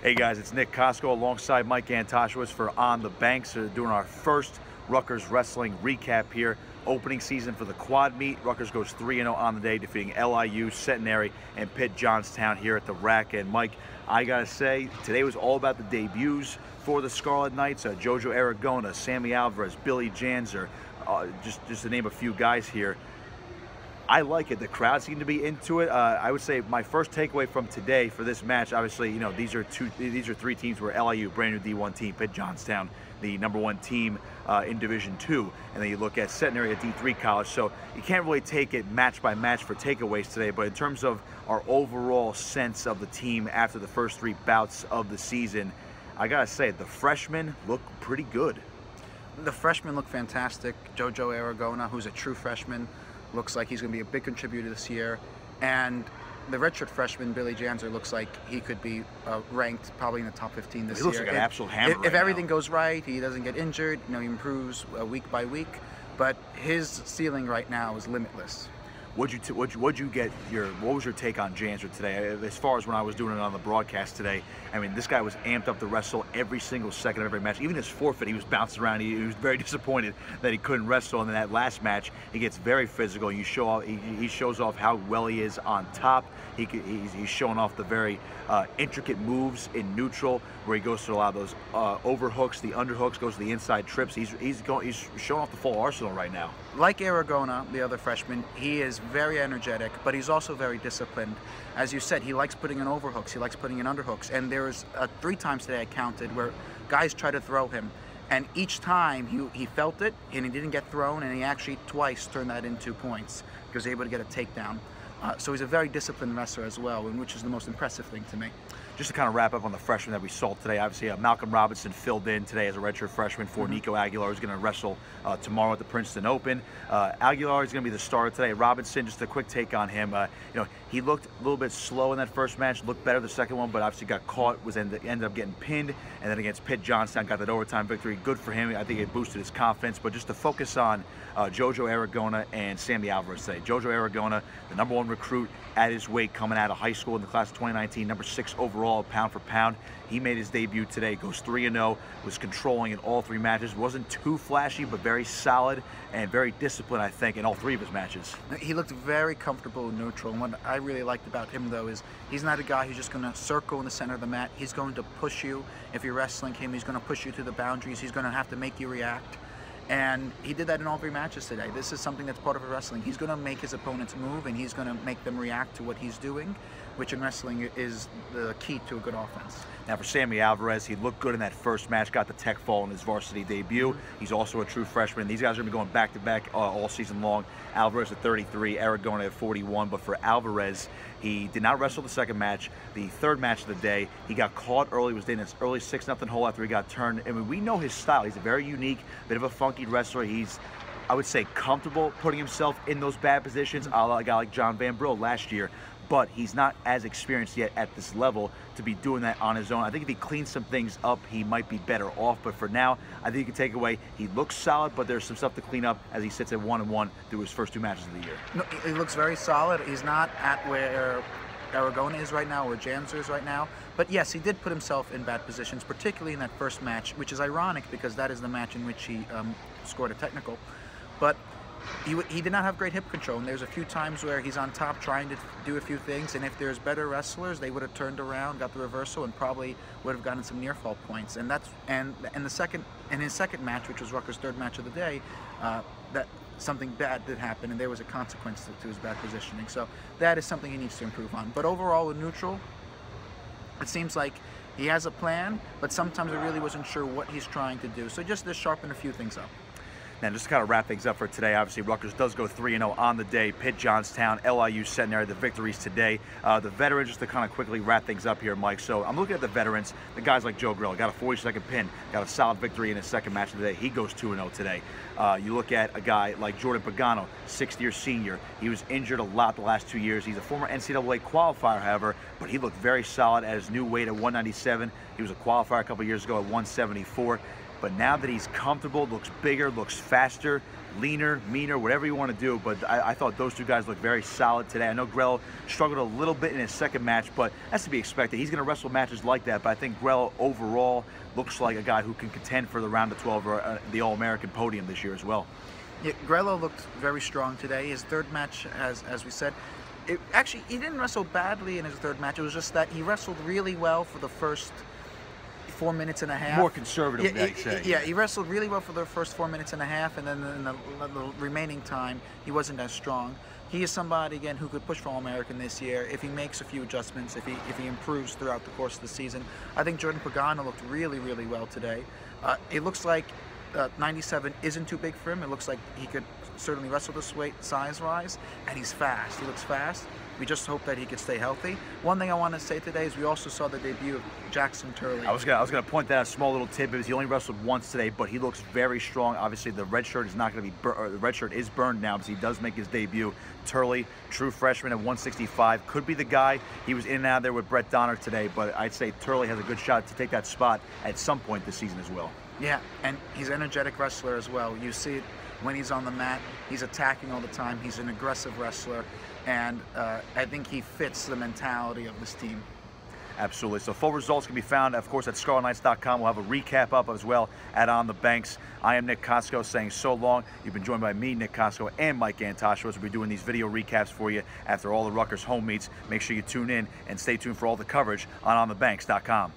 Hey guys, it's Nick Kosko alongside Mike Antosiewicz for On the Banks. We're doing our first Rutgers wrestling recap here. Opening season for the quad meet. Rutgers goes 3-0 on the day, defeating LIU, Centenary, and Pitt Johnstown here at the Rack. And Mike, I gotta say, today was all about the debuts for the Scarlet Knights. Jojo Aragona, Sammy Alvarez, Billy Janzer, just to name a few guys here. I like it. The crowd seemed to be into it. I would say my first takeaway from today for this match, obviously, you know, these are three teams where LIU, brand new D1 team, Pitt Johnstown, the #1 team in Division II, and then you look at Centenary, a D3 college. So you can't really take it match by match for takeaways today, but in terms of our overall sense of the team after the first 3 bouts of the season, I gotta say, the freshmen look pretty good. The freshmen look fantastic. Jojo Aragona, who's a true freshman, looks like he's going to be a big contributor this year. And the redshirt freshman, Billy Janzer, looks like he could be ranked probably in the top 15 this year. He looks like an absolute hammer If everything goes right, he doesn't get injured, you know, he improves week by week. But his ceiling right now is limitless. What was your take on Janzer today? As far as when I was doing it on the broadcast today, I mean, this guy was amped up to wrestle every single second of every match. Even his forfeit, he was bouncing around. He was very disappointed that he couldn't wrestle. And in that last match, he gets very physical. He shows off how well he is on top. He's showing off the very intricate moves in neutral, where he goes to a lot of those overhooks, the underhooks, goes to the inside trips. He's showing off the full arsenal right now. Like Aragona, the other freshman, he is very energetic, but he's also very disciplined. As you said, he likes putting in overhooks, he likes putting in underhooks, and there's 3 times today I counted where guys try to throw him, and each time he felt it and he didn't get thrown, and he actually twice turned that into points because he was able to get a takedown. So he's a very disciplined wrestler as well, which is the most impressive thing to me. Just to kind of wrap up on the freshmen that we saw today, obviously Malcolm Robinson filled in today as a redshirt freshman for Nico Aguilar, who's going to wrestle tomorrow at the Princeton Open. Aguilar is going to be the starter today. Robinson, just a quick take on him. You know, he looked a little bit slow in that first match, looked better the second one, but obviously got caught, ended up getting pinned, and then against Pitt Johnstown got that overtime victory. Good for him. I think it boosted his confidence. But just to focus on Jojo Aragona and Sammy Alvarez today. Jojo Aragona, the #1 recruit at his weight coming out of high school in the class of 2019, #6 overall, pound for pound. He made his debut today, goes 3-0, was controlling in all 3 matches. Wasn't too flashy, but very solid and very disciplined, I think, in all 3 of his matches. He looked very comfortable in neutral, and what I really liked about him, though, is he's not a guy who's just going to circle in the center of the mat. He's going to push you. If you're wrestling him, he's going to push you to the boundaries. He's going to have to make you react. And he did that in all 3 matches today. This is something that's part of wrestling. He's going to make his opponents move, and he's going to make them react to what he's doing, which in wrestling is the key to a good offense. Now for Sammy Alvarez, he looked good in that first match, got the tech fall in his varsity debut. He's also a true freshman. These guys are going to be going back-to-back all season long. Alvarez at 33, Aragona at 41. But for Alvarez, he did not wrestle the second match. The third match of the day, he got caught early, was in his early 6-0 hole after he got turned. I mean, we know his style. He's a very unique, bit of a funky wrestler. He's, I would say, comfortable putting himself in those bad positions, a la a guy like John Van Brill last year. But he's not as experienced yet at this level to be doing that on his own. I think if he cleans some things up, he might be better off. But for now, I think you can take away, he looks solid, but there's some stuff to clean up as he sits at 1-1 through his first 2 matches of the year. No, he looks very solid. He's not at where Aragona is right now or Janzer is right now. But yes, he did put himself in bad positions, particularly in that first match, which is ironic because that is the match in which he scored a technical. But he did not have great hip control, and there's a few times where he's on top trying to do a few things, and if there's better wrestlers, they would have turned around, got the reversal, and probably would have gotten some near fall points. And that's in his second match, which was Rutgers' 3rd match of the day, that something bad did happen, and there was a consequence to his bad positioning. So that is something he needs to improve on. But overall, in neutral, it seems like he has a plan, but sometimes I really wasn't sure what he's trying to do. So just to sharpen a few things up. Now, just to kind of wrap things up for today, obviously Rutgers does go 3-0 on the day. Pitt Johnstown, LIU, Centenary, the victories today. The veterans, just to kind of quickly wrap things up here, Mike. So I'm looking at the veterans, the guys like Joe Grill, got a 40-second pin, got a solid victory in his second match of the day. He goes 2-0 today. You look at a guy like Jordan Pagano, 6th-year senior. He was injured a lot the last 2 years. He's a former NCAA qualifier, however, but he looked very solid at his new weight at 197. He was a qualifier a couple years ago at 174. but now that he's comfortable, looks bigger, looks faster, leaner, meaner, whatever you want to do. But I thought those two guys looked very solid today. I know Grello struggled a little bit in his second match, but that's to be expected. He's going to wrestle matches like that, but I think Grello overall looks like a guy who can contend for the round of 12 or the All-American podium this year as well. Yeah, Grello looked very strong today. His third match, as we said, actually, he didn't wrestle badly in his third match. It was just that he wrestled really well for the first 4 minutes and a half. More conservative, yeah, I'd say. Yeah, he wrestled really well for the first 4 minutes and a half, and then in the remaining time, he wasn't as strong. He is somebody, again, who could push for All-American this year if he makes a few adjustments, if he improves throughout the course of the season. I think Jordan Pagano looked really, really well today. It looks like 97 isn't too big for him. It looks like he could certainly wrestle this weight size-wise, and he's fast. He looks fast. We just hope that he could stay healthy. One thing I want to say today is we also saw the debut of Jackson Turley. I was gonna point that out, a small little tidbit. He only wrestled once today, but he looks very strong. Obviously, the red shirt is not going to be the red shirt is burned now, because he does make his debut. Turley, true freshman at 165, could be the guy. He was in and out there with Brett Donner today, but I'd say Turley has a good shot to take that spot at some point this season as well. Yeah, and he's an energetic wrestler as well. You see it when he's on the mat. He's attacking all the time. He's an aggressive wrestler, and I think he fits the mentality of this team. Absolutely. So full results can be found, of course, at ScarletKnights.com. We'll have a recap up as well at On the Banks. I am Nick Kosko saying so long. You've been joined by me, Nick Kosko, and Mike Antosiewicz. We'll be doing these video recaps for you after all the Rutgers home meets. Make sure you tune in and stay tuned for all the coverage on OnTheBanks.com.